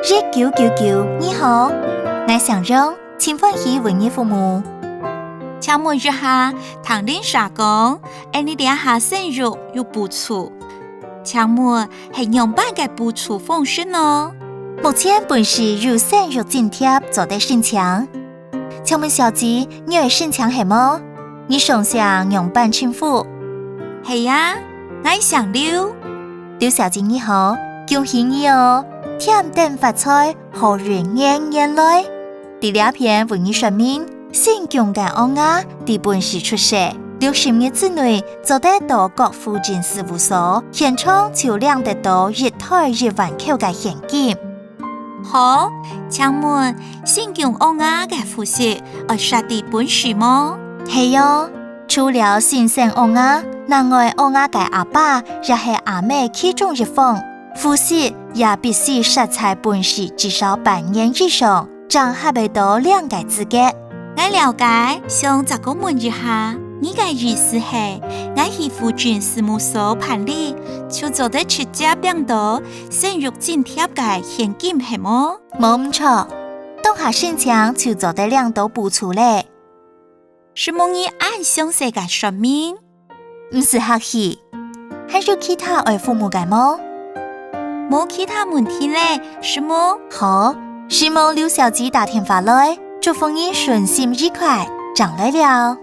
日999，你好，我想中，请欢喜为你父母。请问一下，唐林社讲，你俩下生日有补助，请问是用办嘅补助方式呢？目前本是有生日津贴做得申请。请问小姐，你有申请系么？你想想用办政府？系呀，我想溜。刘小姐你好，恭喜你哦！添丁发财，好运年年来。第2篇为你说明，新疆嘅欧亚伫本市出世，60日之内就得到各户政事务所现场就领得到1台1万口嘅现金。好，请问新疆欧亚嘅户籍要设伫本市么？系哟，除了新生欧亚，另外欧亚嘅阿爸也系阿妹其中一方，户籍也必须设在本市至少半年以上，才合得到2个资格。我了解，想再个问一下，你嘅意思是，我去户政事务所办理，就做得直接变到生日津贴嘅现金系么？冇唔错，当下申请就做得领到补助咧。是冇你按详细嘅说明？唔是客气，还有其他爱父母嘅么？冇其他问题咧，是冇？好，是冇刘小姐打电话来，祝福你顺心愉快，长来了。